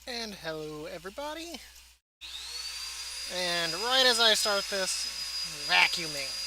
And hello, everybody. And right as I start this, vacuuming.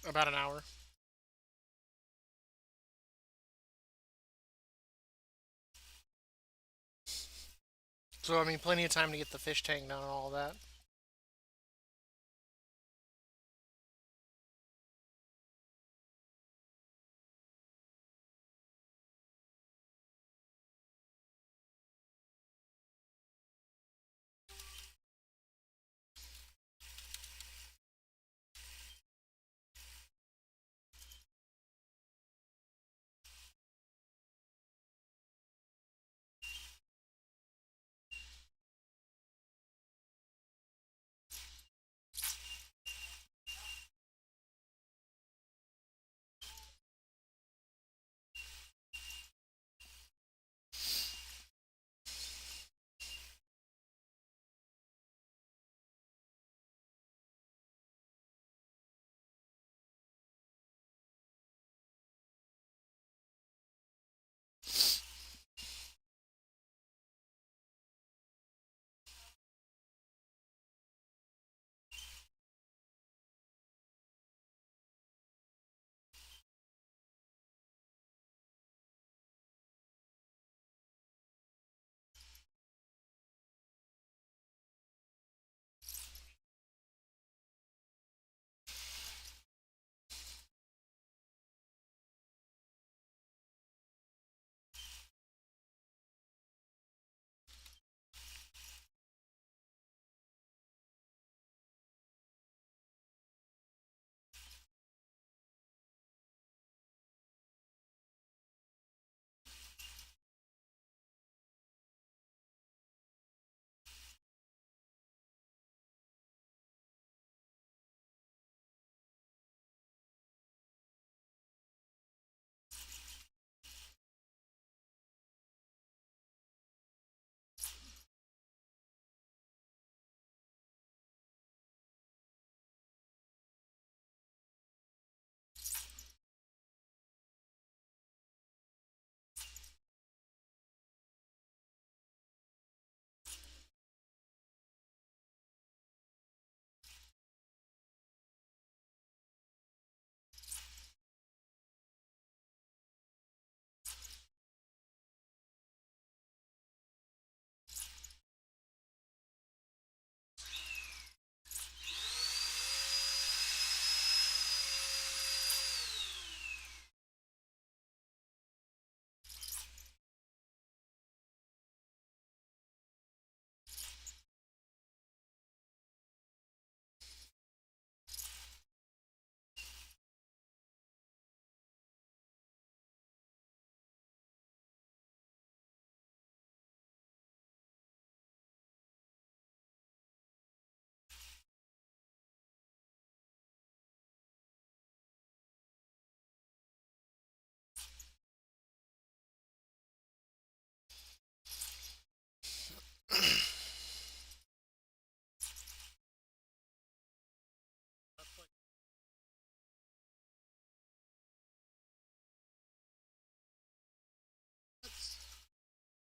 About an hour. So, I mean, plenty of time to get the fish tank done and all that.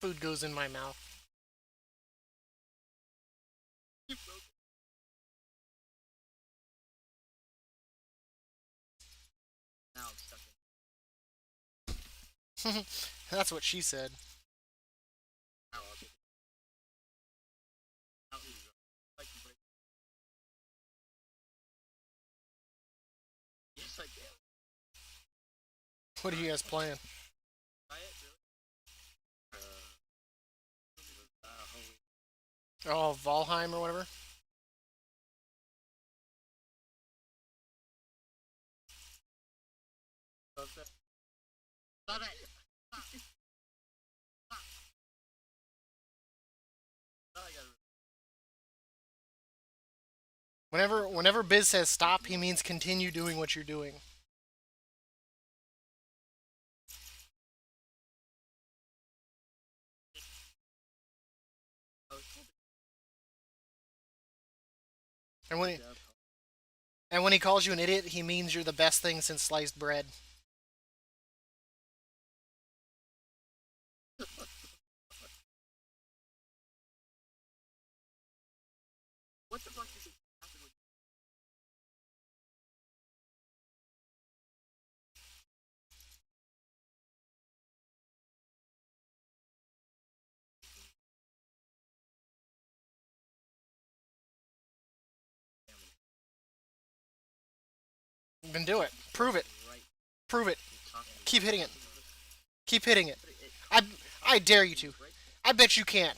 food goes in my mouth. That's what she said. What are you guys playing? Oh, Valheim or whatever? Whenever Biz says stop, he means continue doing what you're doing. And when he calls you an idiot, he means you're the best thing since sliced bread. Then do it. Prove it. Prove it. Keep hitting it. Keep hitting it. I I dare you to. I bet you can't.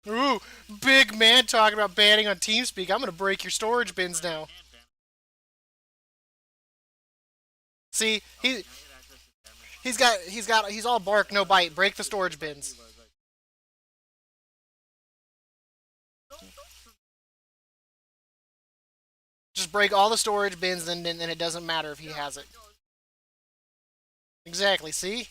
Ooh, big man talking about banning on TeamSpeak. I'm gonna break your storage bins now. See, he's all bark, no bite. Break the storage bins. Just break all the storage bins, then it doesn't matter if he has it. Exactly. See?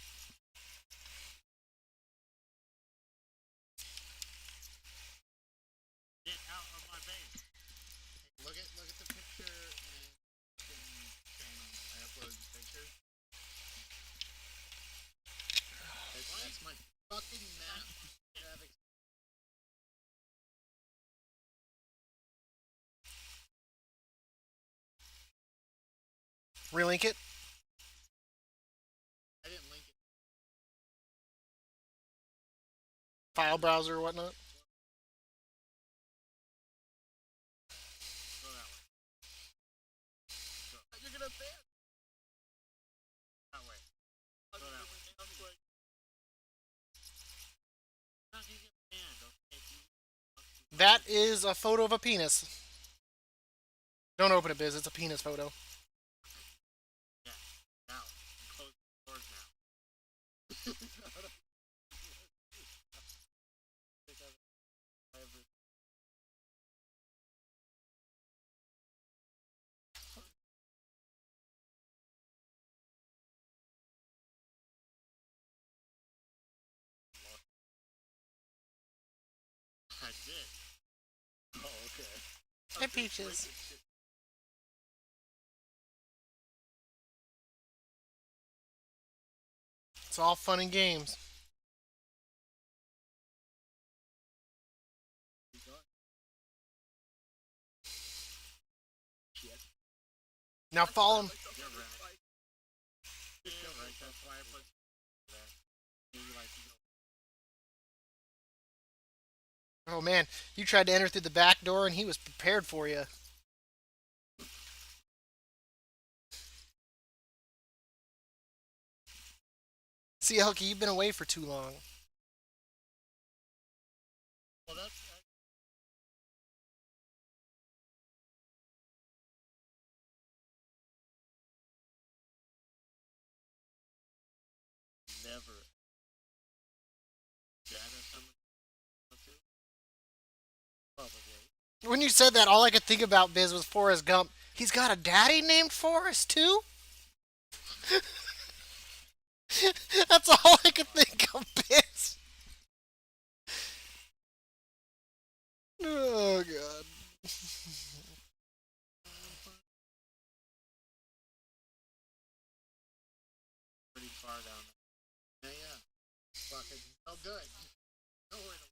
Relink it. File browser or whatnot. That is a photo of a penis. Don't open it, Biz. It's a penis photo. Hi, Peaches. It's all fun and games. Now follow him. Oh man, you tried to enter through the back door and he was prepared for you. See, Elkie, you've been away for too long. When you said that, all I could think about, Biz, was Forrest Gump. He's got a daddy named Forrest, too? That's all I could think of, Biz. Oh, God. far down there. Yeah, yeah. Fucking no good. Nowhere to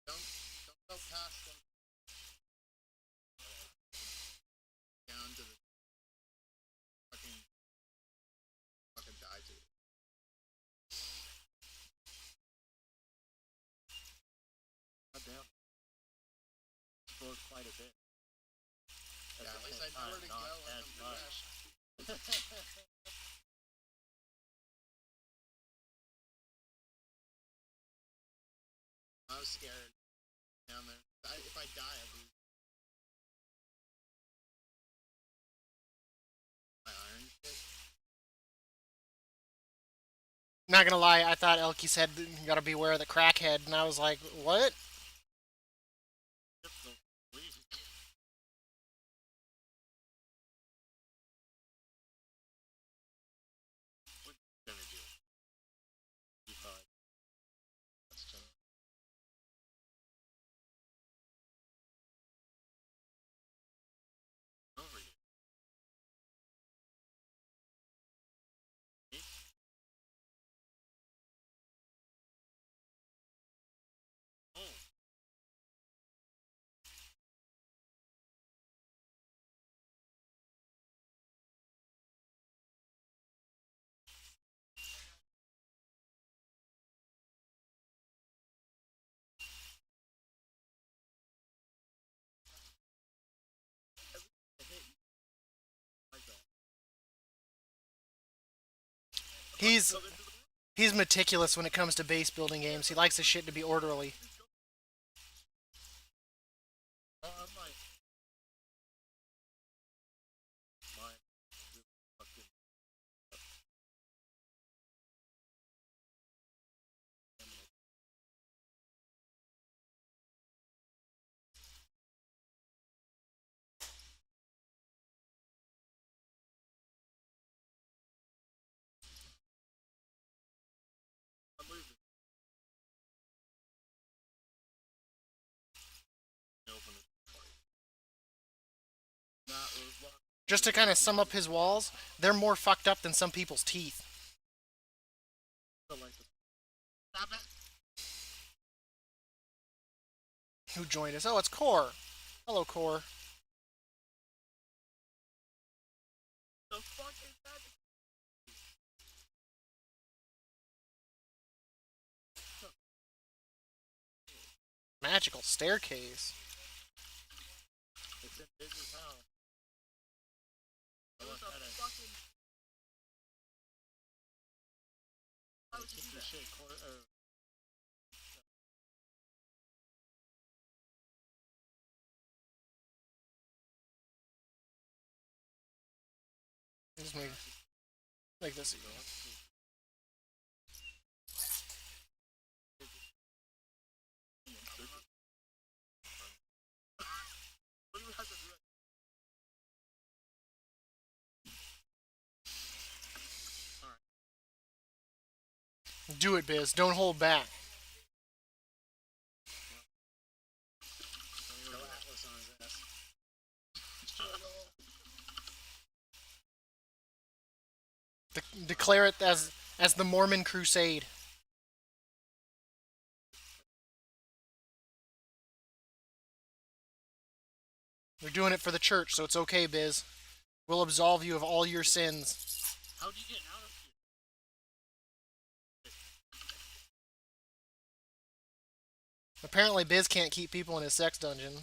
don't go past them down to the fucking fucking die to it. God damn. Explored quite a bit. Yeah, at least I know where to go when I'm rushed. I was scared down there. If I die, I lose my iron shit. Not gonna lie, I thought Elky said you gotta beware of the crackhead, and I was like, what? He's he's meticulous when it comes to base building games. He likes his shit to be orderly. Just to kind of sum up his walls, they're more fucked up than some people's teeth. Who joined us? Oh, it's Kor. Hello, Kor. Magical staircase. It's in Biz's house. Keep your shit Just make this easy. Do it, Biz. Don't hold back. Declare it as the Mormon Crusade. They're doing it for the church, so it's okay, Biz. We'll absolve you of all your sins. How'd you get out of here? Apparently, Biz can't keep people in his sex dungeon.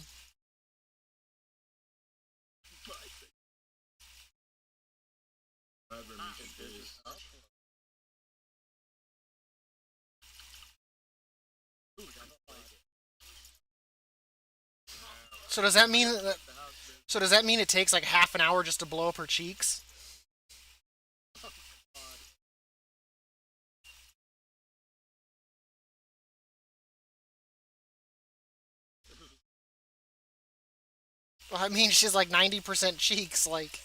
So does that mean that? So does that mean it takes like half an hour just to blow up her cheeks? Well, I mean, she's like 90% cheeks, like.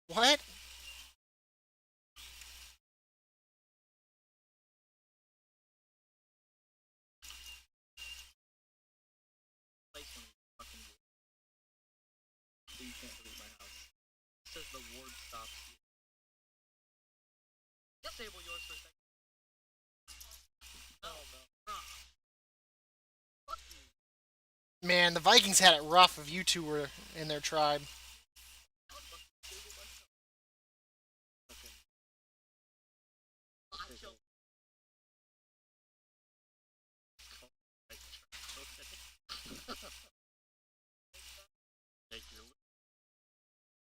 What? Place when you fucking so you can't leave my house. It says the ward stops you. Disable yours for a second. No, no. Fuck you. Man, the Vikings had it rough if you two were in their tribe. I'll fucking disable myself. Fucking. I killed. Take your.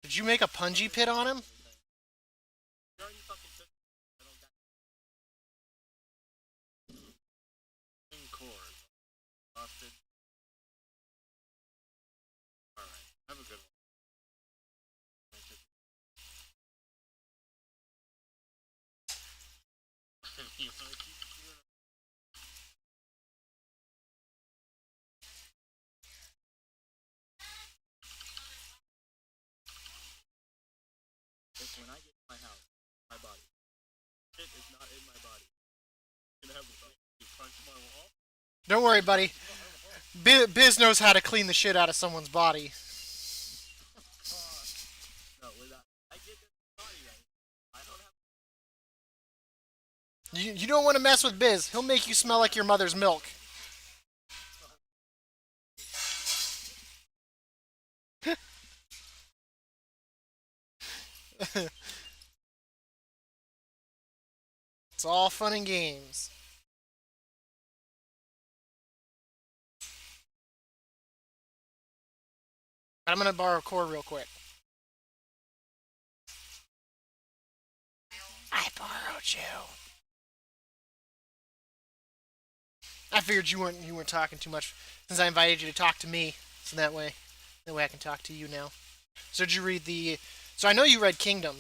Did you make a punji pit on him? You already fucking took. I don't got. In core. Busted. Alright. Have a good one. You wanna keep doing it? If when I get to my house, my body. Shit is not in my body. I'm gonna have a fight. You punch my wall? Don't worry, buddy. Biz knows how to clean the shit out of someone's body. No, without. I get this body right. I don't have. You don't want to mess with Biz. He'll make you smell like your mother's milk. It's all fun and games. I'm gonna borrow Core real quick. I borrowed you. I figured you weren't talking too much since I invited you to talk to me, so that way I can talk to you now. So did you read the? So I know you read Kingdom.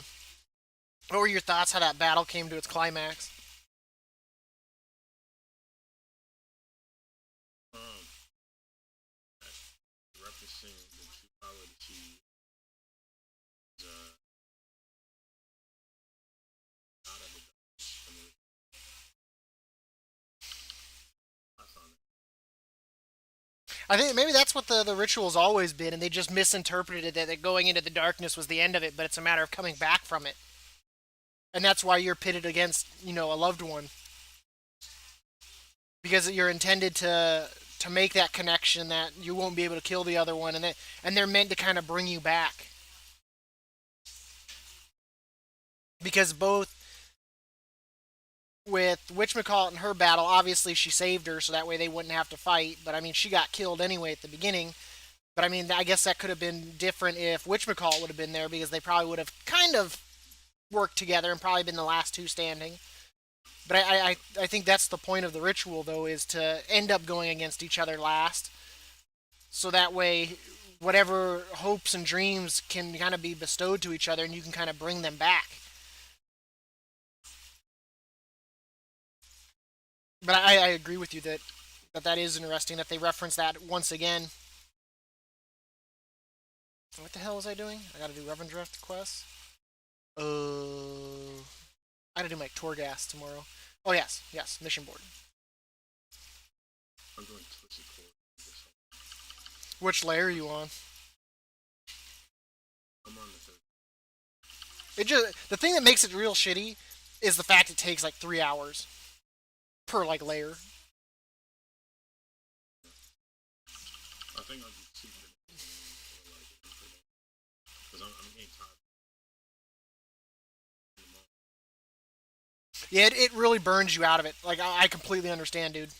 What were your thoughts? How that battle came to its climax? Um, referencing the true power of the key is not of the darkness. I mean, I found it. I think maybe that's what the ritual's always been, and they just misinterpreted it that going into the darkness was the end of it, but it's a matter of coming back from it. And that's why you're pitted against, a loved one. Because you're intended to make that connection that you won't be able to kill the other one, and they're meant to kind of bring you back. Because both with Witchmacallit and her battle, obviously she saved her, so that way they wouldn't have to fight. But I mean, she got killed anyway at the beginning. But I mean, I guess that could have been different if Witchmacallit would have been there, because they probably would have kind of worked together and probably been the last two standing. But I think that's the point of the ritual, though, is to end up going against each other last. So that way, whatever hopes and dreams can kind of be bestowed to each other, and you can kind of bring them back. But I agree with you that is interesting that they reference that once again. What the hell was I doing? I gotta do Revendreth quests. I gotta do my Torghast tomorrow. Oh yes, mission board. I'm doing Twisted Core. Which layer are you on? I'm on the third. The thing that makes it real shitty is the fact it takes like 3 hours per like layer. I think I'll just keep it because I'm getting tired. Yeah, it really burns you out of it. Like I completely understand, dude.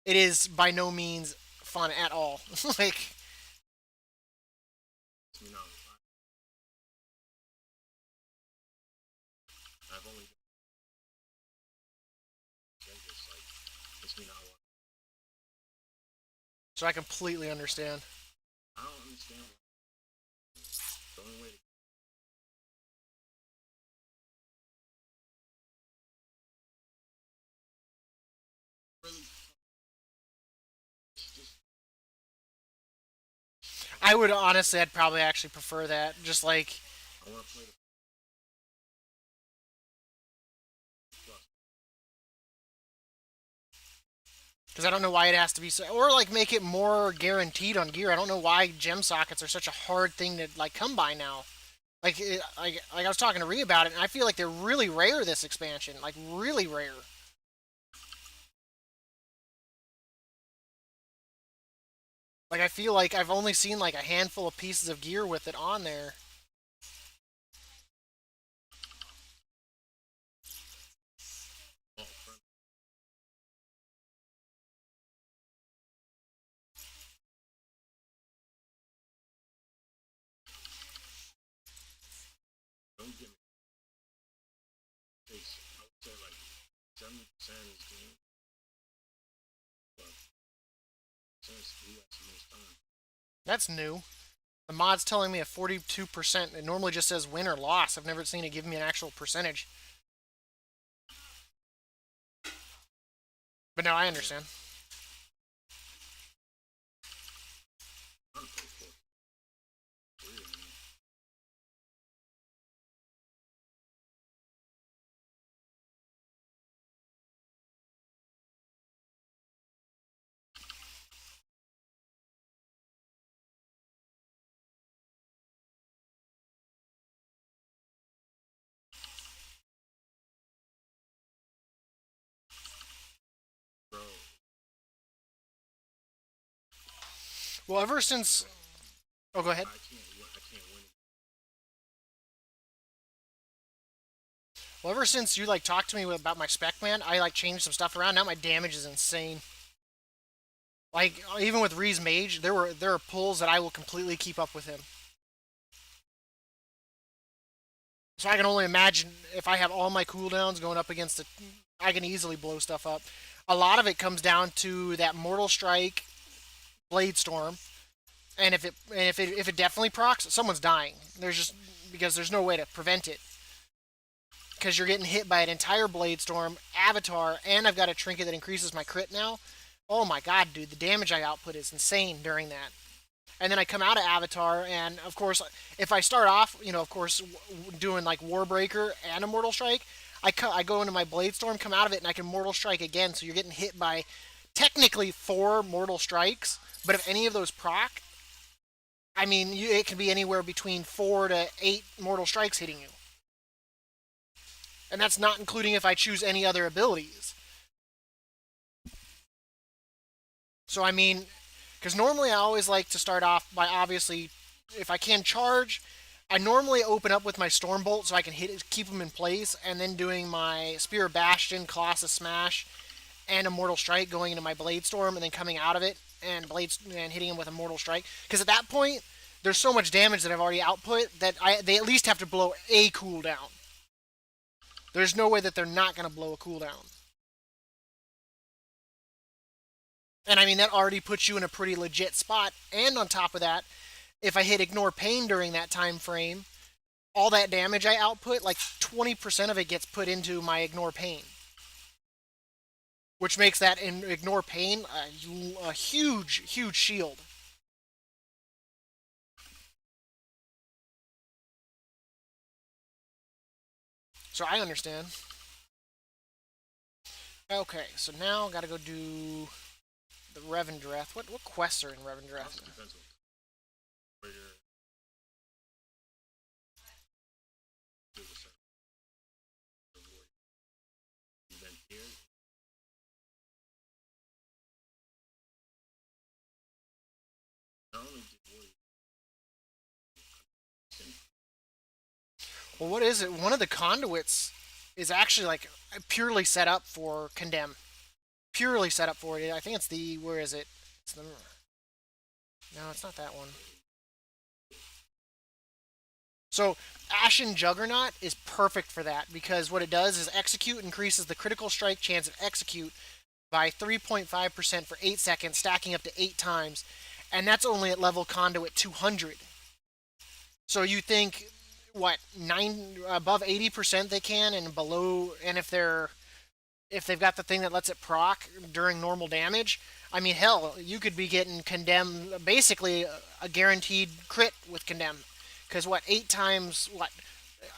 It is by no means fun at all. Like You know, I've only been just like it's me not one. so I completely understand. I don't understand. The only way to really just I would honestly, I'd probably actually prefer that. Just like I want to play the Because I don't know why it has to be so, or like make it more guaranteed on gear. I don't know why gem sockets are such a hard thing to like come by now. Like I was talking to Ree about it, and I feel like they're really rare this expansion, like really rare. Like I feel like I've only seen like a handful of pieces of gear with it on there. Oh, don't get me. Takes, I would say like 70% is game, but since we got some most time. That's new. The mod's telling me a 42%. It normally just says win or loss. I've never seen it give me an actual percentage. But no, I Yeah, understand. I'm pretty cool. Weird, man. Bro, Well, ever since. Oh, go ahead. I can't win. Well, ever since you like talked to me about my spec man, I like changed some stuff around. Now my damage is insane. Like even with Ree's mage, there are pulls that I will completely keep up with him. So I can only imagine if I have all my cooldowns going up against it, I can easily blow stuff up. A lot of it comes down to that Mortal Strike, Blade Storm, and if it definitely procs, someone's dying. There's just because there's no way to prevent it. Because you're getting hit by an entire Blade Storm, Avatar, and I've got a trinket that increases my crit now. Oh my god, dude, the damage I output is insane during that. And then I come out of Avatar, and of course, if I start off, of course, doing like Warbreaker and a Mortal Strike, I go into my Blade Storm, come out of it, and I can Mortal Strike again. So you're getting hit by technically four Mortal Strikes, but if any of those proc, I mean, it can be anywhere between 4 to 8 Mortal Strikes hitting you. And that's not including if I choose any other abilities. So I mean, because normally I always like to start off by obviously, if I can charge, I normally open up with my Stormbolt so I can keep them in place, and then doing my Spear of Bastion, Colossus Smash, and Immortal Strike going into my Blade Storm, and then coming out of it and hitting him with a Mortal Strike. Because at that point, there's so much damage that I've already output that they at least have to blow a cooldown. There's no way that they're not going to blow a cooldown. And I mean, that already puts you in a pretty legit spot. And on top of that, if I hit Ignore Pain during that time frame, all that damage I output, like 20% of it gets put into my Ignore Pain. Which makes that Ignore Pain a huge, huge shield. So I understand. Okay, so now gotta go do the Revendreth. What quests are in Revendreth? Also depends on where you're doing the reward. And then here, not only did warrior, Well, what is it? One of the conduits is actually like purely set up for Condemn. Purely set up for it. I think it's the where is it? It's the no, it's not that one. So Ashen Juggernaut is perfect for that because what it does is execute increases the critical strike chance of execute by 3.5% for 8 seconds, stacking up to 8 times, and that's only at level conduit 200. So you think what 9 above 80% they can, and below, and if they've got the thing that lets it proc during normal damage, I mean, hell, you could be getting Condemn, basically a guaranteed crit with Condemn. Because what, 8 times, what,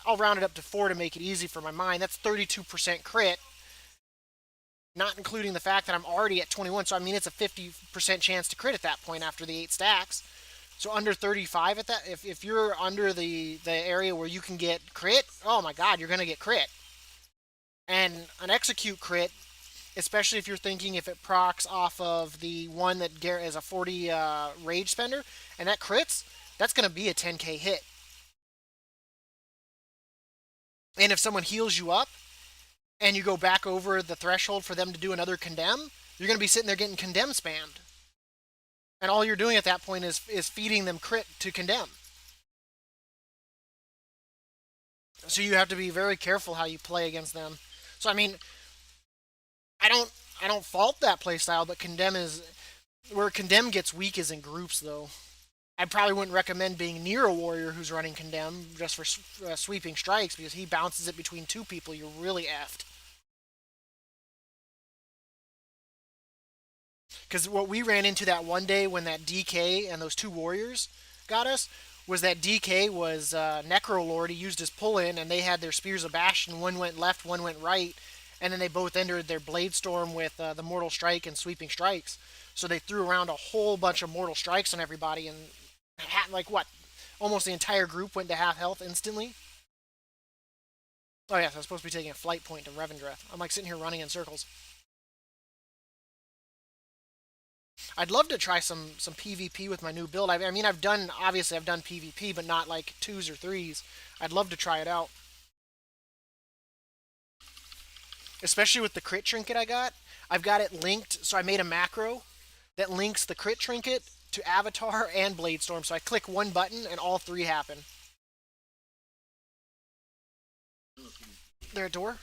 I'll round it up to 4 to make it easy for my mind. That's 32% crit. not including the fact that I'm already at 21. So I mean, it's a 50% chance to crit at that point after the 8 stacks. So under 35 at that, if you're under the area where you can get crit, oh my god, you're gonna get crit. And an execute crit, especially if you're thinking if it procs off of the one that is a 40 rage spender, and that crits, that's gonna be a 10k hit. And if someone heals you up, and you go back over the threshold for them to do another condemn, you're gonna be sitting there getting condemn spammed. And all you're doing at that point is feeding them crit to condemn. So you have to be very careful how you play against them. So I mean, I don't I don't fault that playstyle, but condemn is where condemn gets weak is in groups though. I probably wouldn't recommend being near a warrior who's running condemn just for sweeping strikes because he bounces it between two people. You're really effed. Because what we ran into that one day when that DK and those two warriors got us was that DK was Necrolord. He used his pull in, and they had their Spears of Bastion. One went left, one went right, and then they both entered their Blade Storm with the Mortal Strike and Sweeping Strikes. So they threw around a whole bunch of Mortal Strikes on everybody, and like what? Almost the entire group went to half health instantly. Oh yeah, so I was supposed to be taking a flight point to Revendreth. I'm like sitting here running in circles. I'd love to try some PvP with my new build. I mean, I've done PvP, but not like twos or threes. I'd love to try it out, especially with the crit trinket I got. I've got it linked, so I made a macro that links the crit trinket to Avatar and Blade Storm. So I click one button and all three happen. There, a door.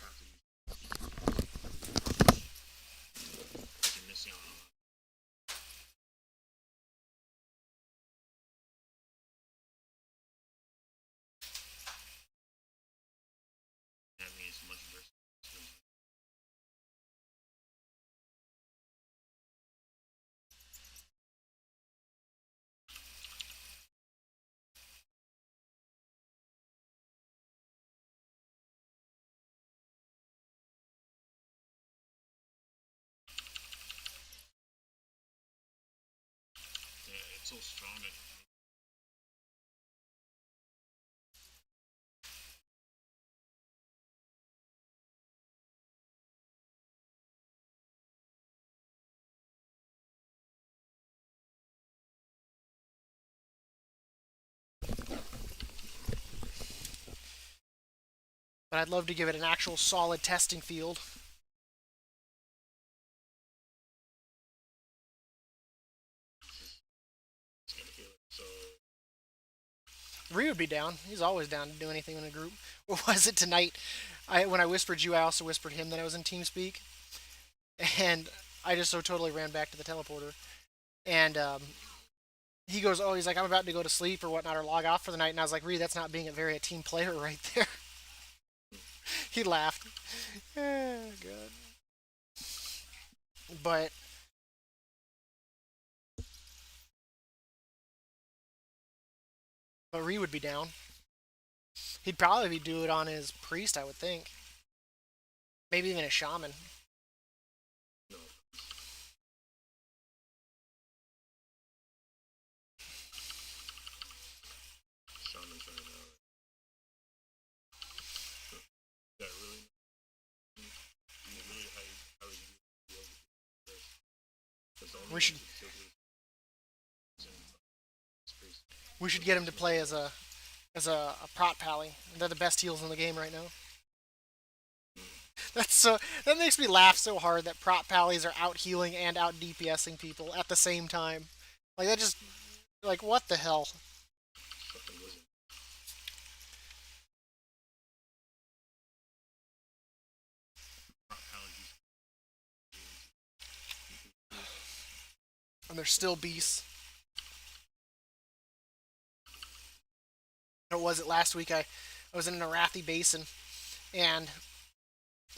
It's so strong. But I'd love to give it an actual solid testing field. So Ree would be down. He's always down to do anything in a group. What was it tonight? When I whispered you, I also whispered him that I was in TeamSpeak, and I just so totally ran back to the teleporter. And he goes, "Oh, he's like, I'm about to go to sleep or whatnot or log off for the night." And I was like, "Ree, that's not being a team player right there." He laughed. Oh, God. But Ree would be down. He'd probably do it on his priest, I would think. Maybe even a shaman. no, shamans right now. That really, really how you be able to do this. Because the only We way should to kill this is in space. we should get him to play as a prot pally. They're the best heals in the game right now. That makes me laugh so hard that prot pallies are out healing and out DPSing people at the same time. Like that just like what the hell? Fucking wizard. And they're still beasts. Or was it last week? I was in an Arathi basin and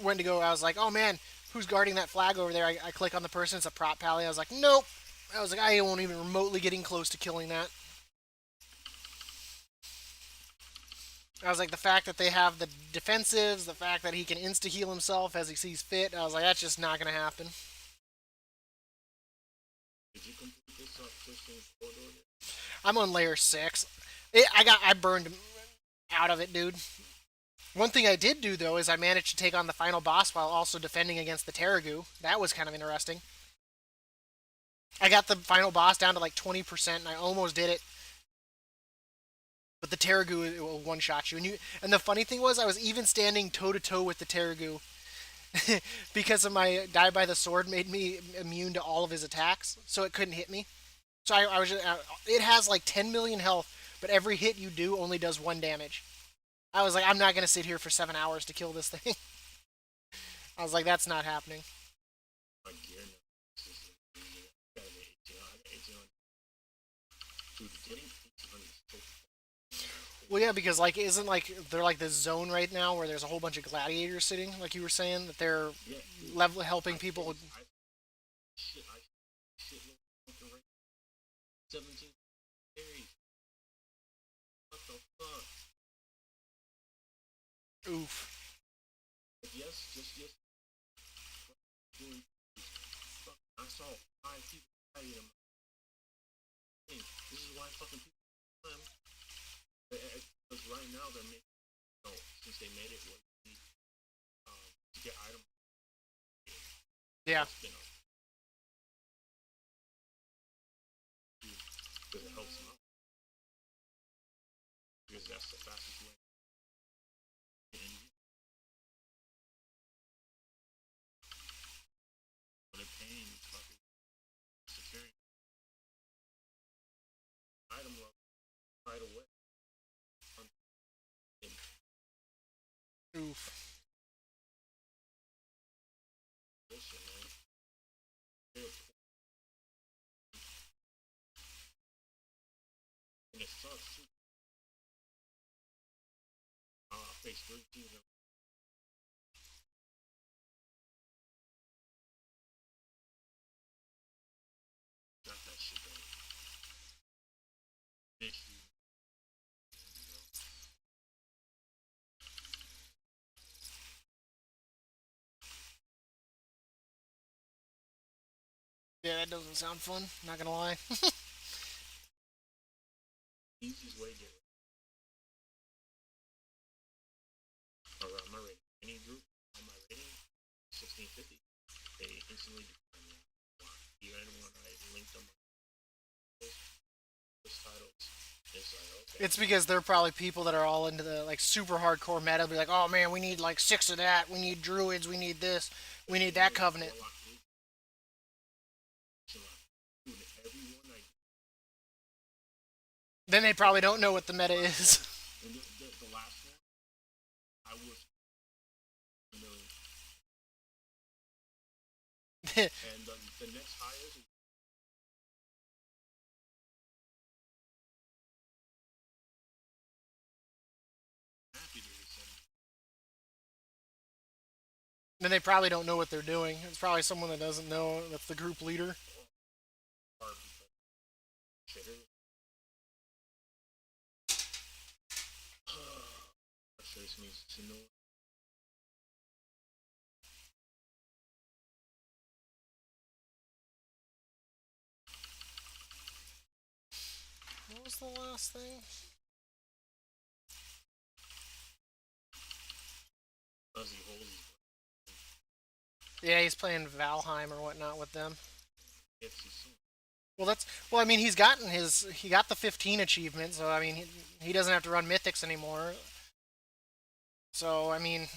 went to go. I was like, oh man, who's guarding that flag over there? I click on the person. It's a prot pally. I was like, nope. I was like, I won't even remotely getting close to killing that. I was like, the fact that they have the defensives, the fact that he can insta heal himself as he sees fit. I was like, that's just not gonna happen. Did you complete this pushing corridor? I'm on layer 6. I burned out of it, dude. One thing I did do though is I managed to take on the final boss while also defending against the Terragu. That was kind of interesting. I got the final boss down to like 20%, and I almost did it. But the Terragu will one shot you, and the funny thing was I was even standing toe to toe with the Terragu because of my die by the sword made me immune to all of his attacks, so it couldn't hit me. So I was just, it has like 10 million health, but every hit you do only does 1 damage. I was like, I'm not gonna sit here for 7 hours to kill this thing. I was like, that's not happening. My gear now. This is easy. I got 1800. Dude, getting 1800 is so Well, yeah, because like, isn't like they're like this zone right now where there's a whole bunch of gladiators sitting, like you were saying, that they're yeah, dude. level helping I people. face I shit look fucking right. 17 carries. What the fuck? Oof. But yes, just yes. Doing fuck. I saw 5 people die in my thing. This is why fucking people. Because right now they're making. No, since they made it, what to get items. Yeah. Spin off. Because it helps them out. Because that's the fastest way. And when they're paying fucking security item level right away. Oof. Bullshit, man. And it sucks too. I faced 13 of got that shit done. Bitch, you. Yeah, that doesn't sound fun. Not gonna lie. Easiest way to get it. Around my rating. Any group on my rating, 1650, they instantly decline me. Even when I linked them with titles, it's like, okay. It's because they're probably people that are all into the like super hardcore meta. Be like, oh man, we need like 6 of that. We need druids. We need this. We need that covenant. Warlock dude, everyone I Then they probably don't know what the meta is. and the last one, I was a million. And the next highest is happy to send Then they probably don't know what they're doing. It's probably someone that doesn't know that's the group leader. hard because shitter. Frustrates me to know. What was the last thing? Fuzzy holes Yeah, he's playing Valheim or whatnot with them. gets you soon. Well, that's well. I mean, he got the 15 achievement, so I mean, he doesn't have to run mythics anymore. So I mean,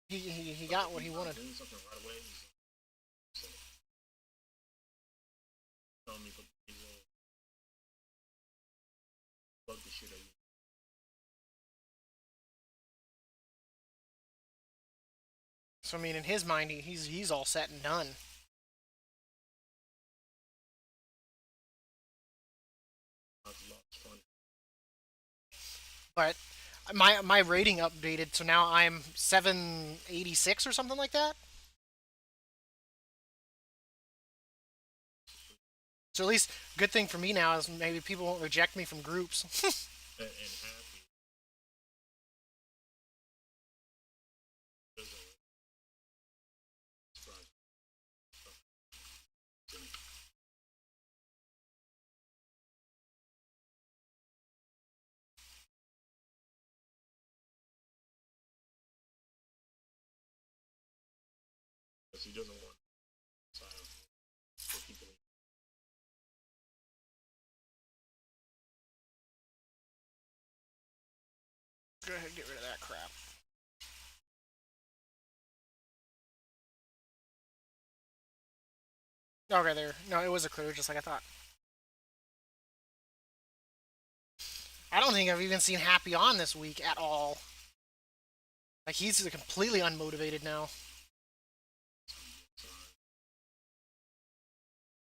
he got what he wanted. Doing something right away. So, tell me, but he's bug the shit out of you. So I mean, in his mind, he's all set and done. That's a lot of fun. But my rating updated, so now I'm 786 or something like that. So at least good thing for me now is maybe people won't reject me from groups. And happy. because he doesn't want side for people. Go ahead and get rid of that crap. Okay, there. No, it was a critter, just like I thought. I don't think I've even seen Happy on this week at all. Like, he's completely unmotivated now.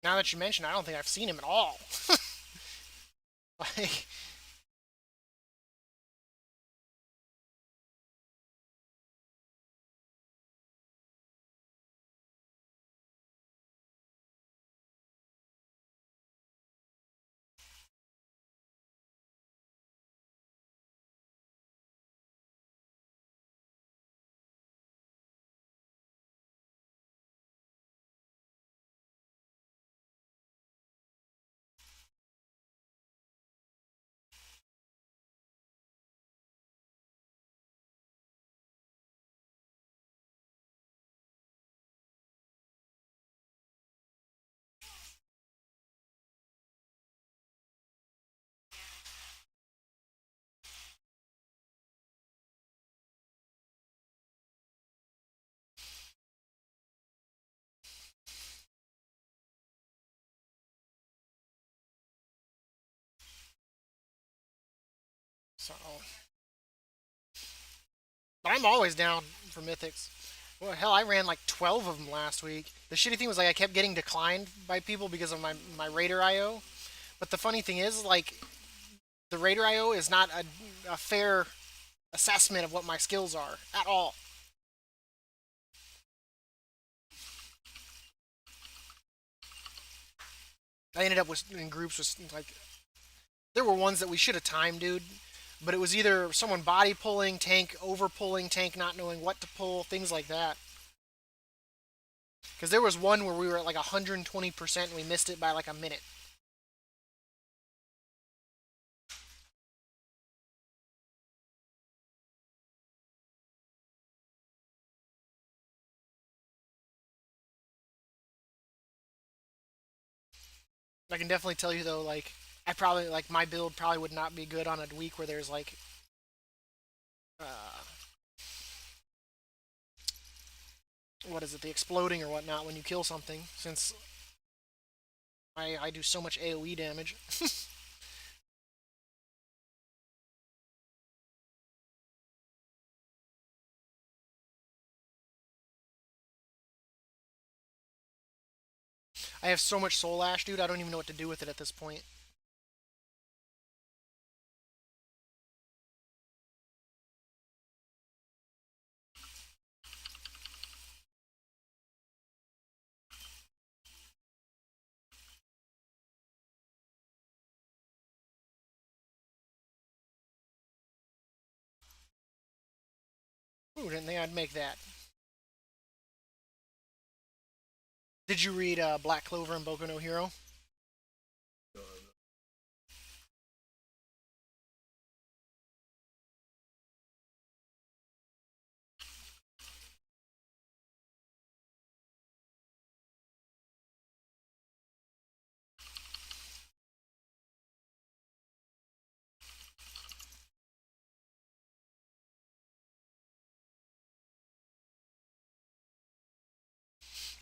Now that you mention it, I don't think I've seen him at all. Like, so. But I'm always down for mythics. Well, hell, I ran like 12 of them last week. The shitty thing was like I kept getting declined by people because of my Raider IO. But the funny thing is, like, the Raider IO is not a fair assessment of what my skills are at all. I ended up with in groups with like there were ones that we should have timed, dude. But it was either someone body pulling, tank over pulling, tank not knowing what to pull, things like that. Because there was one where we were at like 120% and we missed it by like a minute. I can definitely tell you though, like I probably like my build probably would not be good on a week where there's like uh, what is it, the exploding or whatnot when you kill something, since I do so much AoE damage. I have so much soul ash, dude. I don't even know what to do with it at this point. Ooh, didn't think I'd make that. Did you read Black Clover and Boku no Hero? Uh,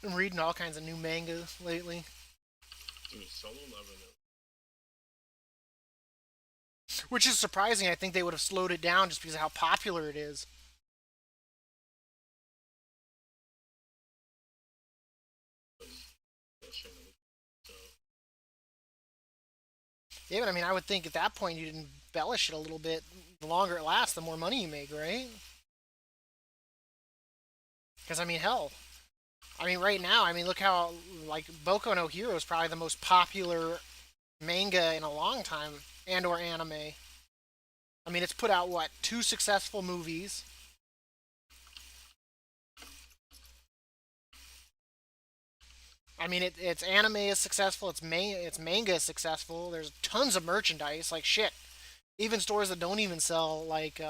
I'm reading all kinds of new manga lately, Dude, solo level. which is surprising. I think they would have slowed it down just because of how popular it is. So, Yeah, but I mean, I would think at that point you'd embellish it a little bit. The longer it lasts, the more money you make, right? Because I mean, hell, I mean, right now, I mean, look how like Boku no Hero is probably the most popular manga in a long time, and/or anime. I mean, it's put out what, two successful movies. I mean, its anime is successful. Its manga is successful. There's tons of merchandise. Like shit, even stores that don't even sell like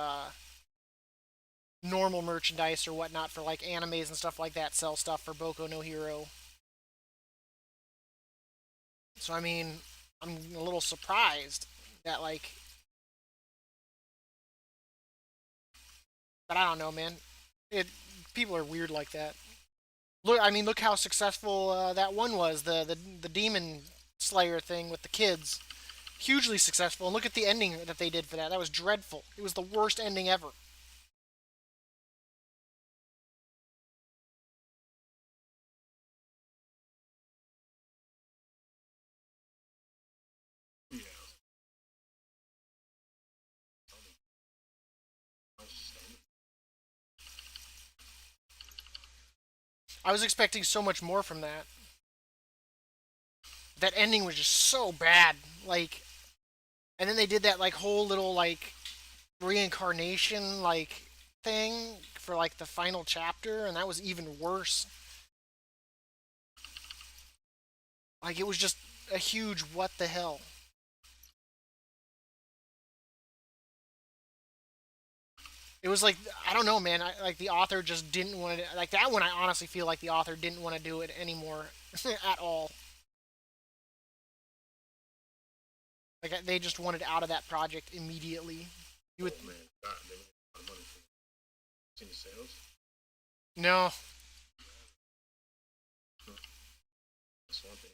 normal merchandise or whatnot for like animes and stuff like that sell stuff for Boku no Hero. So I mean, I'm a little surprised that like, but I don't know, man. It People are weird like that. Look, I mean, look how successful that one was, the Demon Slayer thing with the kids. Hugely successful. And look at the ending that they did for that. That was dreadful. It was the worst ending ever. Yeah. I was just saying, I was expecting so much more from that. That ending was just so bad. Like, and then they did that like whole little like reincarnation like thing for like the final chapter, and that was even worse. Like, it was just a huge what the hell. It was like, I don't know, man. Like the author just didn't want to like that one. I honestly feel like the author didn't want to do it anymore at all. Like, they just wanted out of that project immediately. You would oh man, God, they made a lot of money from it. Seen the sales? no. Huh. That's one thing.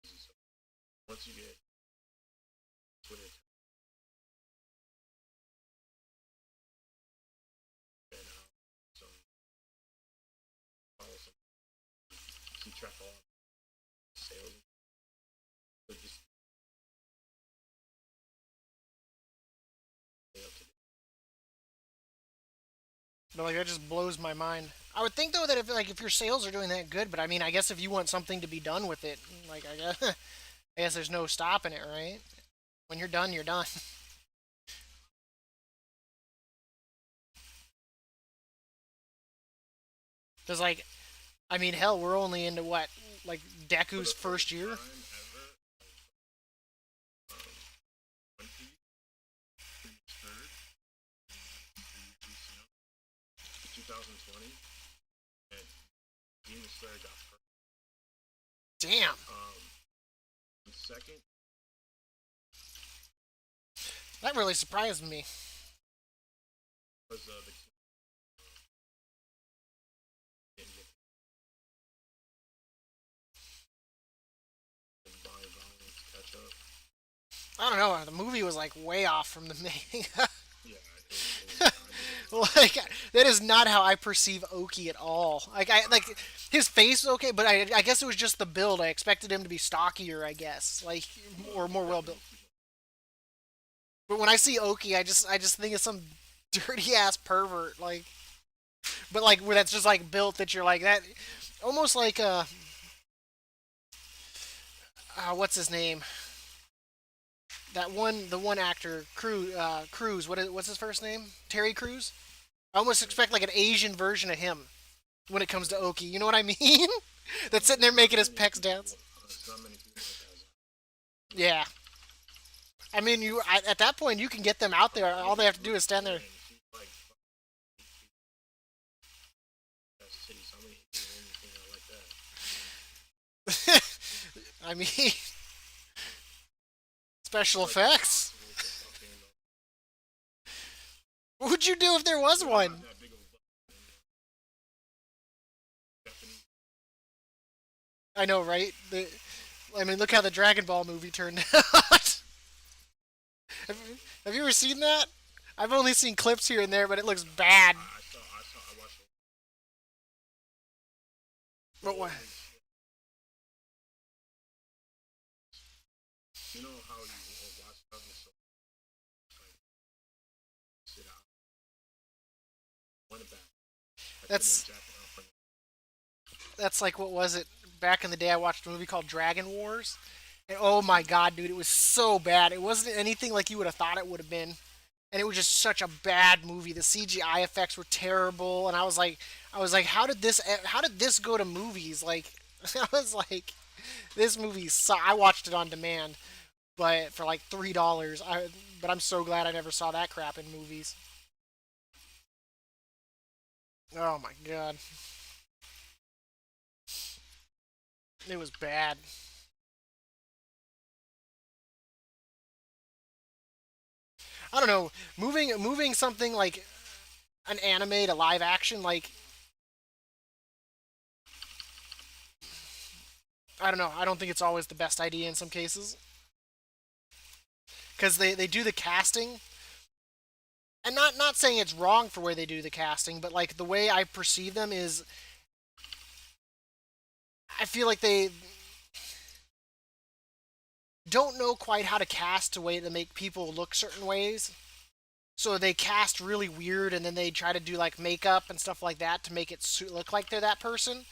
So once you get Twitter and some follow some keep track of all sales, but just stay up to date. But like, that just blows my mind. I would think though that if your sales are doing that good, but I mean, I guess if you want something to be done with it, like I guess I guess there's no stopping it, right? When you're done, you're done. Because like, I mean, hell, we're only into what, like For Deku's the first first year. time ever, um, One Piece finished third in UCL in 2020, and Demon Slayer got first. Damn, Um, in second that really surprised me. was the King didn't get the volume to catch up. I don't know. The movie was like way off from the main. Yeah, it was kind of Like, that is not how I perceive Oki at all. Like his face is okay, but I guess it was just the build. I expected him to be stockier, I guess, like, or more well built. definitely But when I see Oki, I just think of some dirty ass pervert, like, but like where that's just like built that you're like that, almost like what's his name? The one actor, Cruz. What's his first name? Terry Crews. I almost expect like an Asian version of him when it comes to Oki. You know what I mean? That's sitting there there's not making his many pecs people. dance. There's not many people that has Yeah. I mean, at that point you can get them out there. All they have to do look is at stand there. Karen. She's like that's titties. How many anything like that? I mean, special It's like effects. impossible to fucking What would you do if there was yeah, not one? that big of a butt. Japanese. I know, right? I mean, look how the Dragon Ball movie turned out. have, have you ever seen that? I've only seen clips here and there, but it looks bad. I watched it. But what? Holy shit! You know how you watch stuff and so like sit out, went back. I couldn't That's jack it off. that's like, what was it? Back in the day, I watched a movie called Dragon Wars, and oh my god, dude, it was so bad. It wasn't anything like you would have thought it would have been, and it was just such a bad movie. The CGI effects were terrible, and I was like, how did this go to movies? Like, I was like, this movie. I watched it on demand, but for like $3. But I'm so glad I never saw that crap in movies. Oh my god, it was bad. I don't know, moving something like an anime to live action, like I don't know. I don't think it's always the best idea in some cases because they do the casting, and not saying it's wrong for where they do the casting, but like the way I perceive them is I feel like they don't know quite how to cast a way to make people look certain ways. So they cast really weird, and then they try to do like makeup and stuff like that to make it look like they're that person.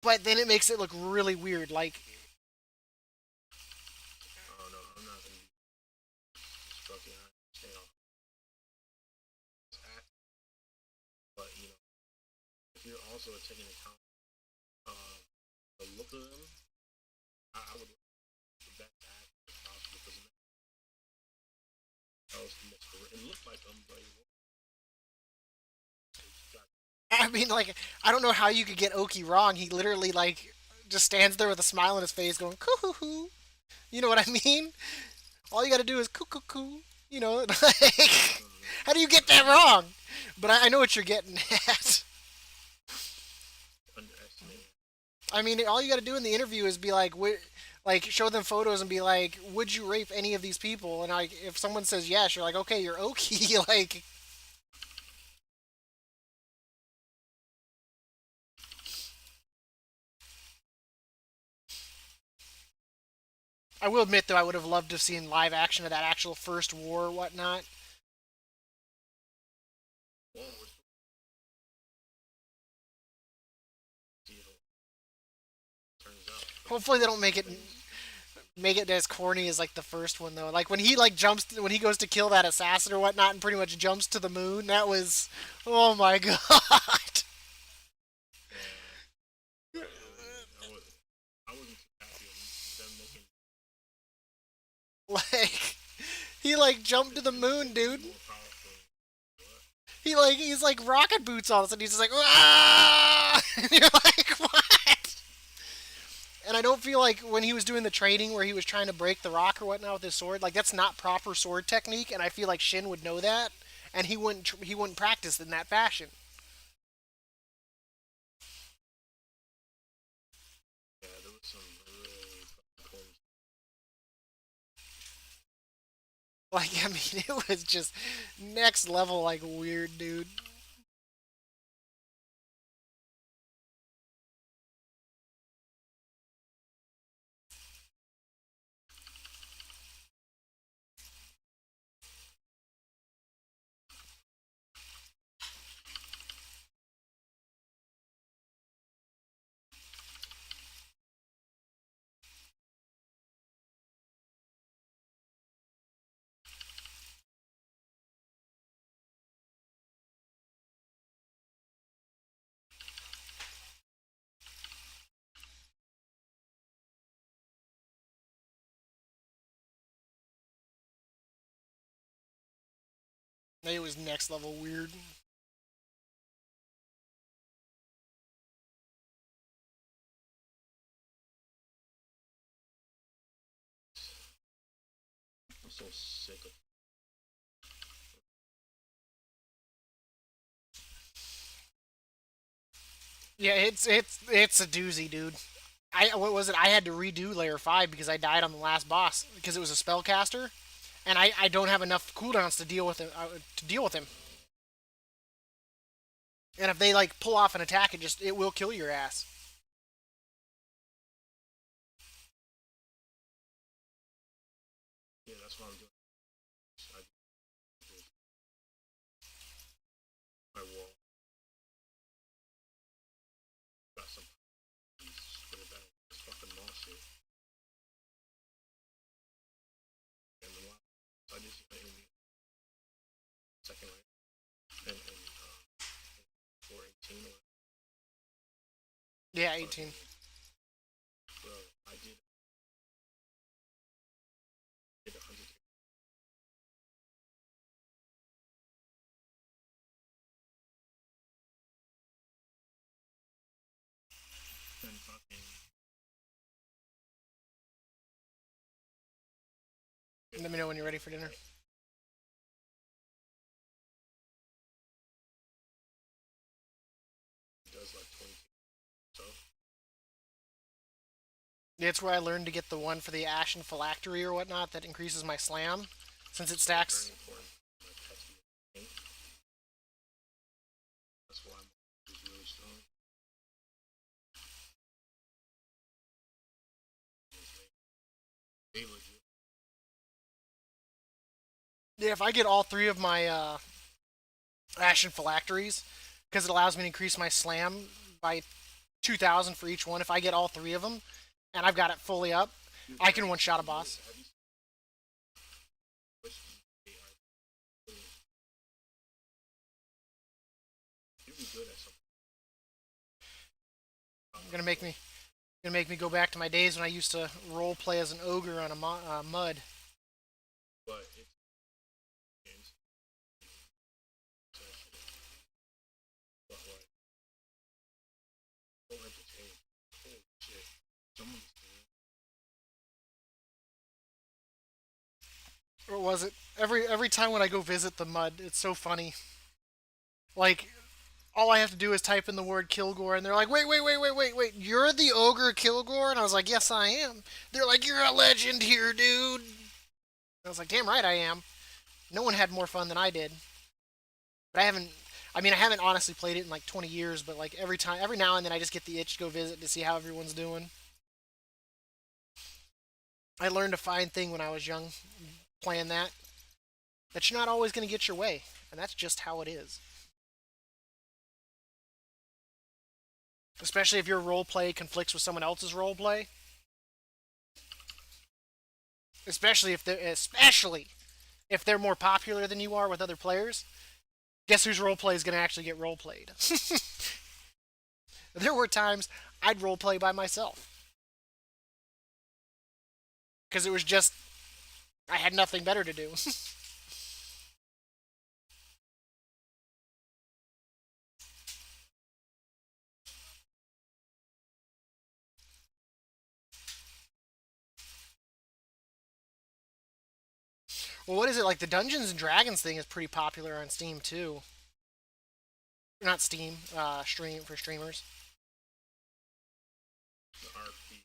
But then it makes it look really weird. Like Oh no, I'm not gonna be fucking. I understand all this act, but if you're also taking account uh, the look of them, I would like the best act as possible because that was the most correct. It looked like them, but it got I mean, like I don't know how you could get Oki wrong. He literally like just stands there with a smile on his face, going coo hoo hoo. You know what I mean? All you got to do is coo coo coo. You know, like how do you get that wrong? But I know what you're getting at. underestimated. I mean, all you got to do in the interview is be like, like show them photos and be like, would you rape any of these people? And like, if someone says yes, you're like, okay, you're Oki. Like, I will admit though, I would have loved to have seen live action of that actual first war or whatnot. One was deal turns out Hopefully, they don't make it as corny as like the first one though. Like when he like jumps when he goes to kill that assassin or whatnot and pretty much jumps to the moon. That was, oh my god. I wasn't too happy with them making Like he like jumped to the moon, it dude. more powerful. What? He's like rocket boots on us, and he's just like, ah! And you're like, what? And I don't feel like when he was doing the training where he was trying to break the rock or whatnot with his sword, like that's not proper sword technique, and I feel like Shin would know that, and he wouldn't practice in that fashion. Yeah, there was some really fucking Like I mean, it was just next level like weird, dude. It was next level weird. I'm so sick of Yeah, it's a doozy, dude. I what was it? I had to redo layer 5 because I died on the last boss because it was a spellcaster, and I don't have enough cooldowns to deal with him to deal with him. And if they like pull off an attack, it will kill your ass. yeah, that's what I'm doing. I did my wall. Got some put it back. It's fucking moss shit. And the last I just in the second round and 418 or Yeah, 18. fucking bro, I did Let me know when you're ready for dinner. It does like 20. So It's where I learned to get the one for the ashen phylactery or whatnot that increases my slam, since it very stacks. important. My pets be paint. That's why it's really strong. They legit. Yeah, if I get all three of my ashen phylacteries, because it allows me to increase my slam by 2,000 for each one. If I get all three of them, and I've got it fully up, Dude, I can one shot a boss. have you switched? They are really, you'd be good at something. Gonna make me gonna make me go back to my days when I used to role play as an ogre on a mud. But it's games. But like, so entertaining. Holy shit. Someone's Or was it every time when I go visit the mud? It's so funny. Like all I have to do is type in the word Kilgore, and they're like, wait, you're the ogre Kilgore? And I was like, yes, I am. They're like, you're a legend here, dude. I was like, damn right I am. No one had more fun than I did. But I haven't. I mean, I haven't honestly played it in like 20 years, but like every now and then, I just get the itch to go visit to see how everyone's doing. I learned a fine thing when I was young, playing that you're not always going to get your way, and that's just how it is. Especially if your role play conflicts with someone else's role play. Especially if they're more popular than you are with other players. Guess whose role play is going to actually get role played? There were times I'd role play by myself because it was just I had nothing better to do. Well, what is it like? The Dungeons and Dragons thing is pretty popular on Steam too. Not Steam, stream for streamers. the RP.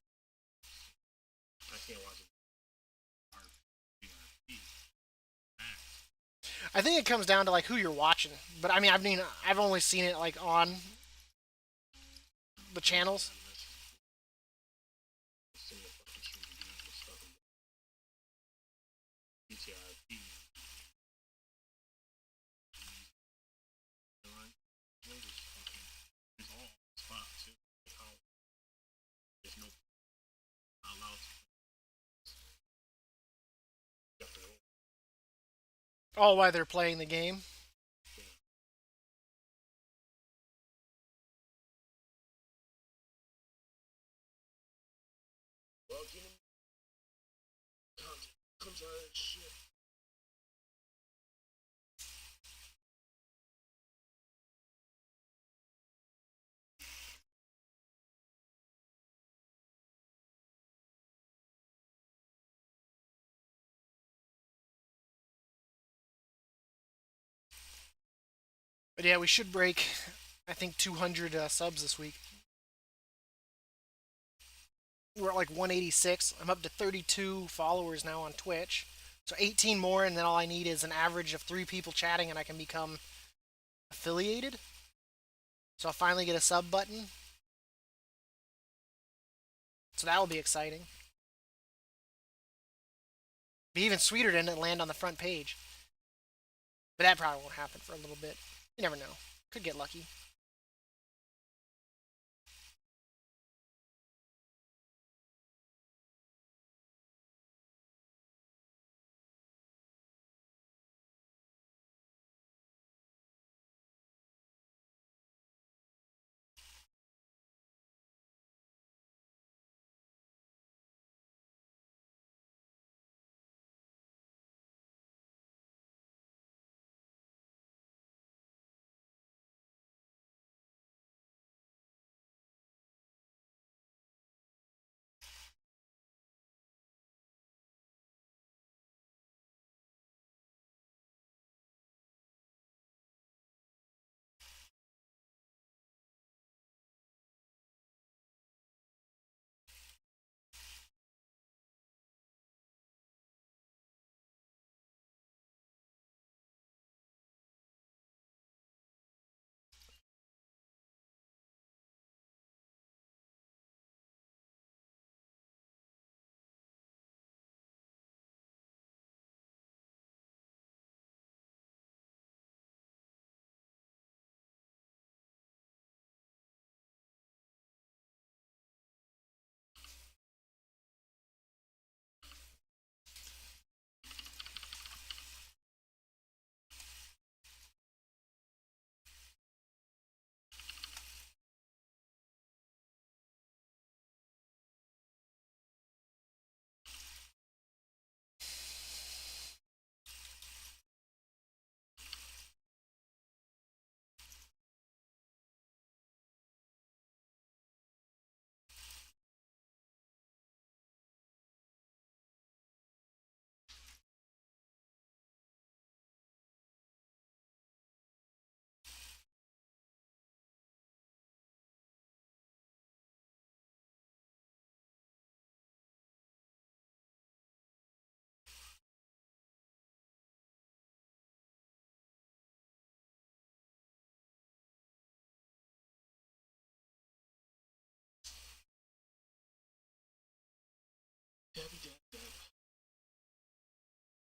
I can't watch it. RP. I think it comes down to like who you're watching. But I mean, I've only seen it like on the channels. Sing the fucking shooting games and stuff. PTRP. It's all spot too. How there's no allowed to. Oh, while they're playing the game. Well, you know, content comes out of that shit. But yeah, we should break, I think, 200 subs this week. We're at like 186. I'm up to 32 followers now on Twitch. So 18 more, and then all I need is an average of 3 people chatting, and I can become affiliated. So I'll finally get a sub button. So that will be exciting. Be even sweeter to land on the front page. But that probably won't happen for a little bit. You never know. Could get lucky.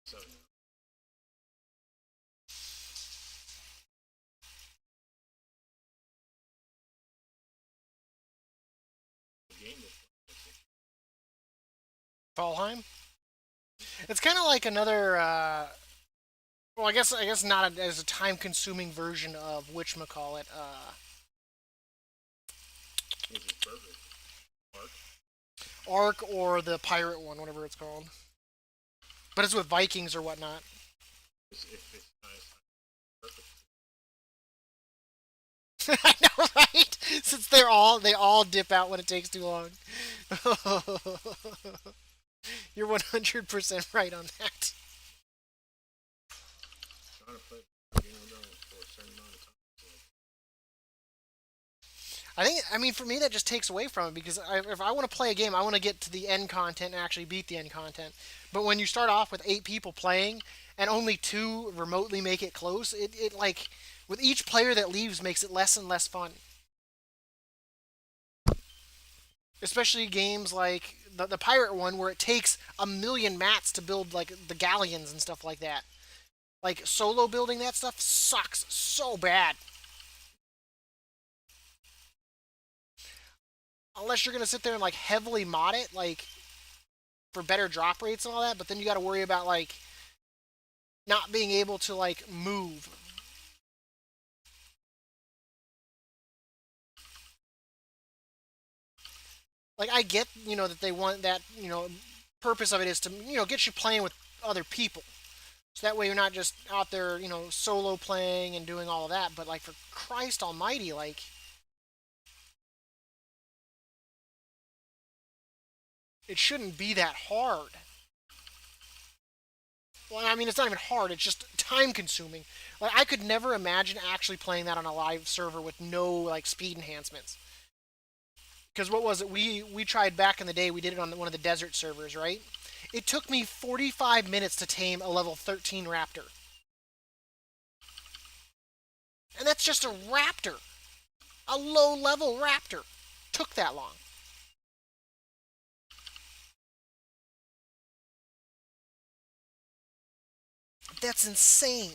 7 now. The game is Valheim. It's kind of like another. Well, I guess not as a time-consuming version of whatchamacallit. which is perfect. Arc. Ark or the pirate one, whatever it's called. But it's with Vikings or whatnot. If it's nice, perfect. I know, right? Since they all dip out when it takes too long. You're 100% right on that. Trying to play the game though for a certain amount of time. I mean, for me, that just takes away from it because if I want to play a game, I want to get to the end content and actually beat the end content. But when you start off with 8 people playing and only 2 remotely make it close, it like, with each player that leaves makes it less and less fun. Especially games like the pirate one where it takes a million mats to build like the galleons and stuff like that. Like solo building that stuff sucks so bad. Unless you're gonna sit there and like heavily mod it, like for better drop rates and all that, but then you got to worry about like not being able to like move. Like I get, that they want that, purpose of it is to, get you playing with other people. So that way you're not just out there, solo playing and doing all of that, but like for Christ almighty, like it shouldn't be that hard. Well, I mean, it's not even hard. It's just time consuming. Like I could never imagine actually playing that on a live server with no like speed enhancements. Because what was it? We tried back in the day. We did it on one of the desert servers, right? It took me 45 minutes to tame a level 13 raptor, and that's just a raptor, a low level raptor. Took that long. That's insane.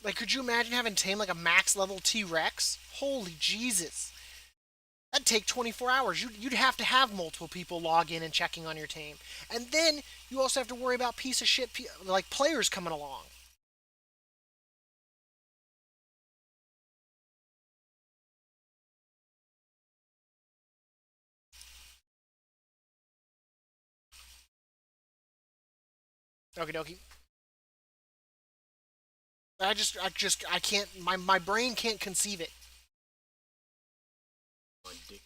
Like, could you imagine having tame like a max level T Rex? Holy Jesus. That'd take 24 hours. You'd have to have multiple people log in and checking on your tame. And then you also have to worry about piece of shit, like players coming along. Okie dokie. I can't, my brain can't conceive it. My dick.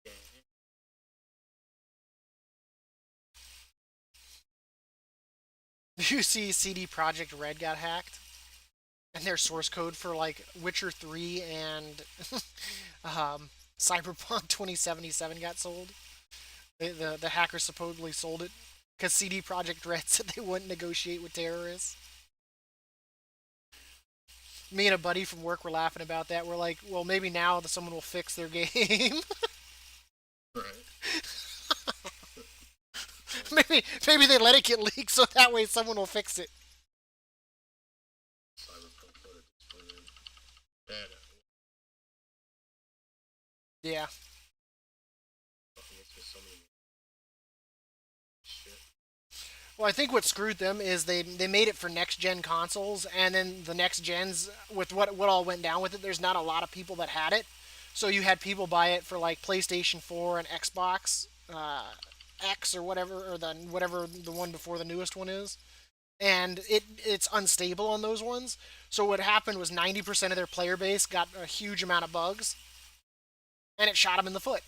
Yeah. You see CD Project Red got hacked? And their source code for like Witcher 3 and Cyberpunk 2077 got sold. The hackers supposedly sold it because CD Project Red said they wouldn't negotiate with terrorists. Me and a buddy from work were laughing about that. We're like, well, maybe now that someone will fix their game. Right. maybe they let it get leaked so that way someone will fix it. Cyberpunk put it display. Bad. Yeah. Fucking, it's just so many shit. Well, I think what screwed them is they made it for next gen consoles, and then the next gens with what all went down with it. There's not a lot of people that had it, So you had people buy it for like PlayStation 4 and Xbox X or whatever, or the whatever the one before the newest one is, and it's unstable on those ones. So what happened was 90% of their player base got a huge amount of bugs, and it shot them in the foot.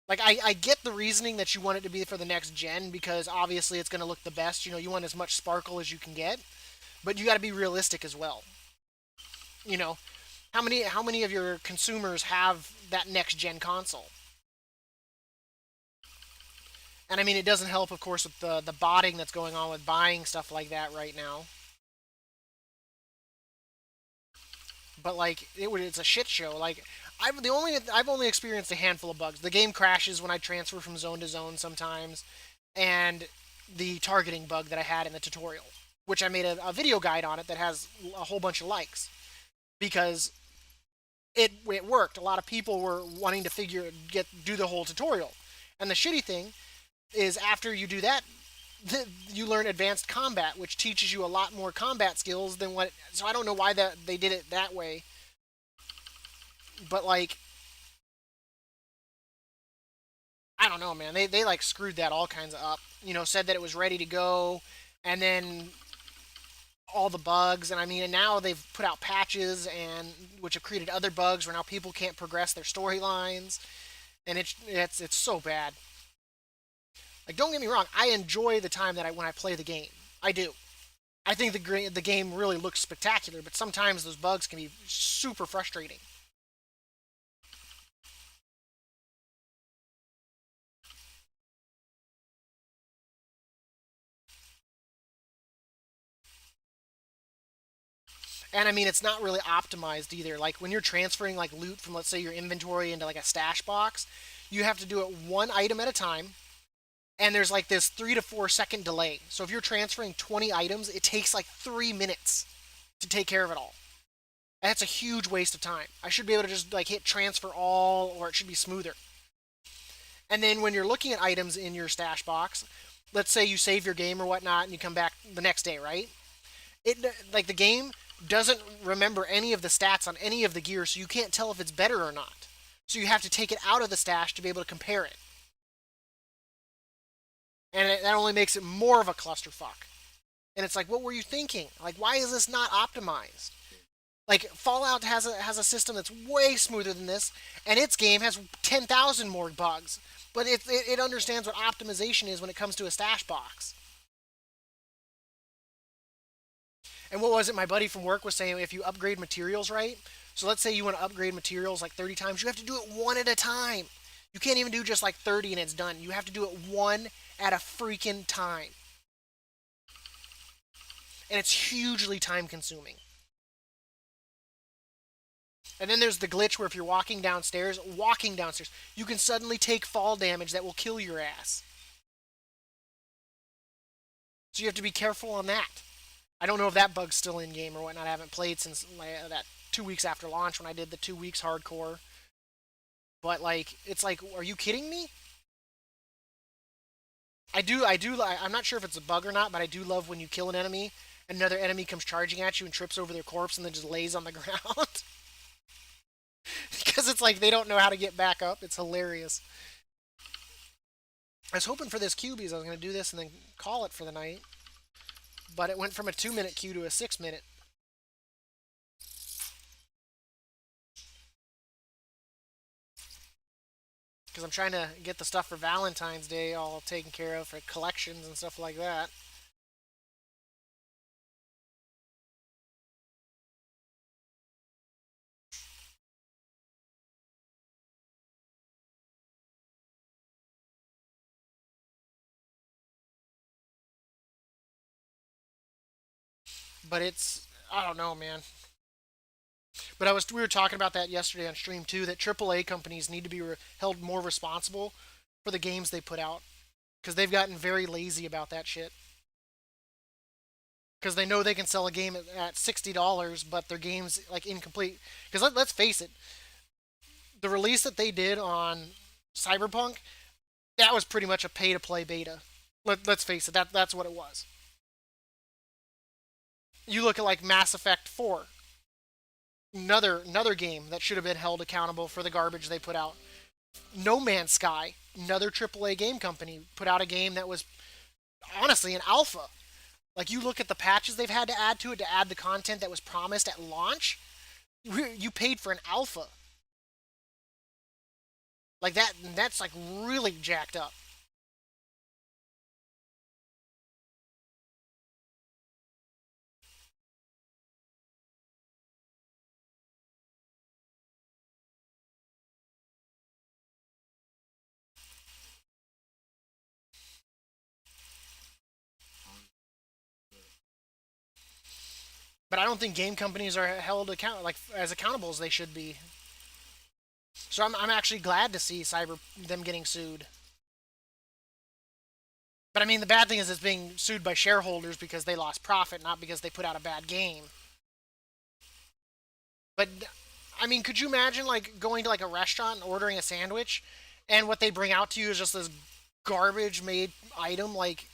Like I get the reasoning that you want it to be for the next gen because obviously it's going to look the best. You know, you want as much sparkle as you can get, but you got to be realistic as well. You know, how many of your consumers have that next gen console? And I mean, it doesn't help, of course, with the botting that's going on with buying stuff like that right now. But like, it's a shit show. Like, I've only experienced a handful of bugs. The game crashes when I transfer from zone to zone sometimes, and the targeting bug that I had in the tutorial, which I made a video guide on it that has a whole bunch of likes because it worked. A lot of people were wanting to do the whole tutorial, and the shitty thing is after you do that, you learn advanced combat, which teaches you a lot more combat skills than what. So I don't know why that they did it that way, but like I don't know, man. They like screwed that all kinds of up. You know, said that it was ready to go, and then all the bugs. And I mean, and now they've put out patches and which have created other bugs where now people can't progress their storylines, and it's so bad. Like, don't get me wrong, I enjoy the time that I when I play the game. I do. I think the game really looks spectacular, but sometimes those bugs can be super frustrating. And I mean, it's not really optimized either. Like when you're transferring like loot from let's say your inventory into like a stash box, you have to do it one item at a time, and there's like this 3 to 4 second delay. So if you're transferring 20 items, it takes like 3 minutes to take care of it all. And that's a huge waste of time. I should be able to just like hit transfer all, or it should be smoother. And then when you're looking at items in your stash box, let's say you save your game or whatnot, and you come back the next day, right? It like the game doesn't remember any of the stats on any of the gear, so you can't tell if it's better or not. So you have to take it out of the stash to be able to compare it, and that only makes it more of a clusterfuck. And it's like, what were you thinking? Like, why is this not optimized? Like Fallout has a system that's way smoother than this, and its game has 10,000 more bugs. But it understands what optimization is when it comes to a stash box. And what was it my buddy from work was saying? If you upgrade materials right, so let's say you want to upgrade materials like 30 times, you have to do it one at a time. You can't even do just like 30 and it's done. You have to do it one at a freaking time. And it's hugely time consuming. And then there's the glitch where if you're walking downstairs, you can suddenly take fall damage that will kill your ass. So you have to be careful on that. I don't know if that bug's still in game or whatnot. I haven't played since that 2 weeks after launch when I did the 2 weeks hardcore. But like, it's like, are you kidding me? I'm not sure if it's a bug or not, but I do love when you kill an enemy, another enemy comes charging at you and trips over their corpse and then just lays on the ground. Because it's like they don't know how to get back up. It's hilarious. I was hoping for this queue because I was going to do this and then call it for the night. But it went from a 2 minute queue to a 6 minute. Because I'm trying to get the stuff for Valentine's Day all taken care of for collections and stuff like that. But I don't know, man. But we were talking about that yesterday on stream too. That AAA companies need to be held more responsible for the games they put out because they've gotten very lazy about that shit. Because they know they can sell a game at $60, but their game's like incomplete. Because let's face it, the release that they did on Cyberpunk, that was pretty much a pay-to-play beta. Let's face it, that's what it was. You look at like Mass Effect 4. Another game that should have been held accountable for the garbage they put out. No Man's Sky, another AAA game company, put out a game that was honestly an alpha. Like you look at the patches they've had to add to it to add the content that was promised at launch. You paid for an alpha. Like that's like really jacked up. But I don't think game companies are held like as accountable as they should be. So I'm actually glad to see Cyber them getting sued. But I mean, the bad thing is it's being sued by shareholders because they lost profit, not because they put out a bad game. But I mean, could you imagine like going to like a restaurant and ordering a sandwich, and what they bring out to you is just this garbage made item? Like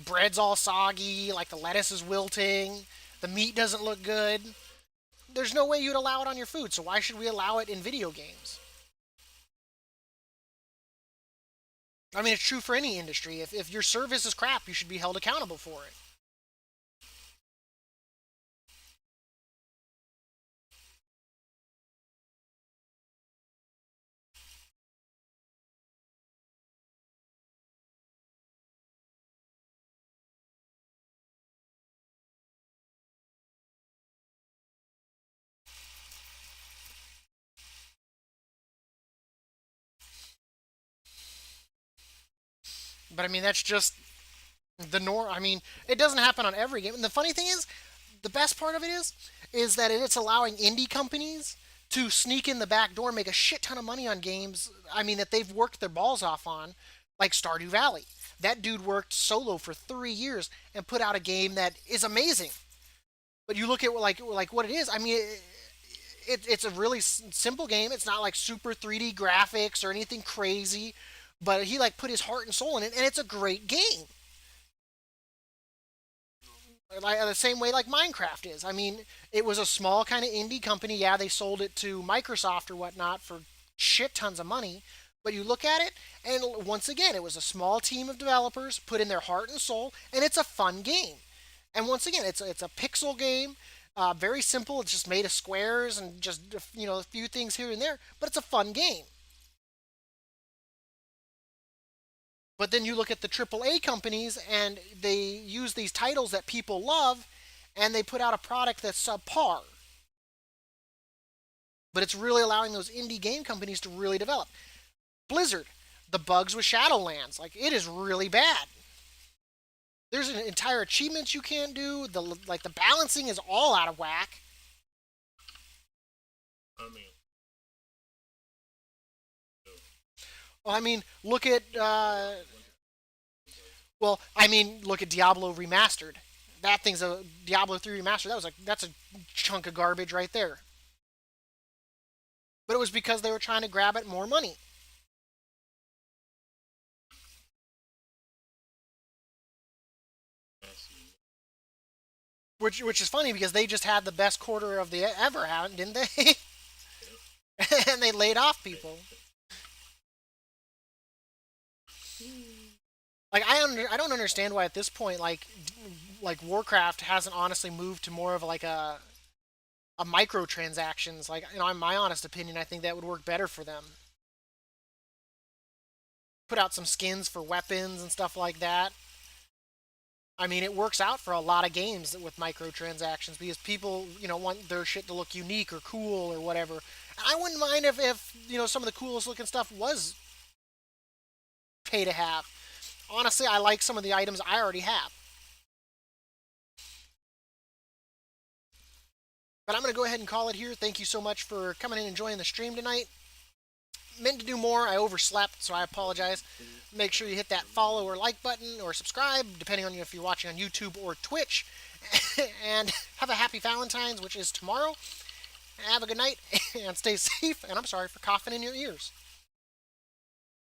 bread's all soggy, like the lettuce is wilting, the meat doesn't look good. There's no way you'd allow it on your food, so why should we allow it in video games? I mean, it's true for any industry. If your service is crap, you should be held accountable for it. But I mean, that's just the norm. I mean, it doesn't happen on every game. And the funny thing is, the best part of it is that it's allowing indie companies to sneak in the back door, make a shit ton of money on games. I mean, that they've worked their balls off on, like Stardew Valley. That dude worked solo for 3 years and put out a game that is amazing. But you look at like what it is. I mean, it's a really simple game. It's not like super 3D graphics or anything crazy, but he like put his heart and soul in it, and it's a great game. Like the same way like Minecraft is. I mean, it was a small kind of indie company. Yeah, they sold it to Microsoft or whatnot for shit tons of money. But you look at it, and once again, it was a small team of developers put in their heart and soul, and it's a fun game. And once again, it's a pixel game, very simple. It's just made of squares and just a few things here and there, but it's a fun game. But then you look at the AAA companies, and they use these titles that people love, and they put out a product that's subpar. But it's really allowing those indie game companies to really develop. Blizzard, the bugs with Shadowlands, like it is really bad. There's an entire achievements you can't do. The balancing is all out of whack. I mean, Well, I mean, look at Diablo remastered. That thing's a Diablo 3 remastered. That's a chunk of garbage right there. But it was because they were trying to grab at more money. Which is funny because they just had the best quarter of the ever, haven't, didn't they? And they laid off people. Like I don't understand why at this point like Warcraft hasn't honestly moved to more of like a microtransactions. Like in my honest opinion, I think that would work better for them. Put out some skins for weapons and stuff like that. I mean, it works out for a lot of games with microtransactions because people, want their shit to look unique or cool or whatever. And I wouldn't mind if some of the coolest looking stuff was pay to have. Honestly, I like some of the items I already have. But I'm going to go ahead and call it here. Thank you so much for coming in and joining the stream tonight. Meant to do more. I overslept, so I apologize. Make sure you hit that follow or like button or subscribe, depending on if you're watching on YouTube or Twitch. And have a happy Valentine's, which is tomorrow. Have a good night and stay safe. And I'm sorry for coughing in your ears.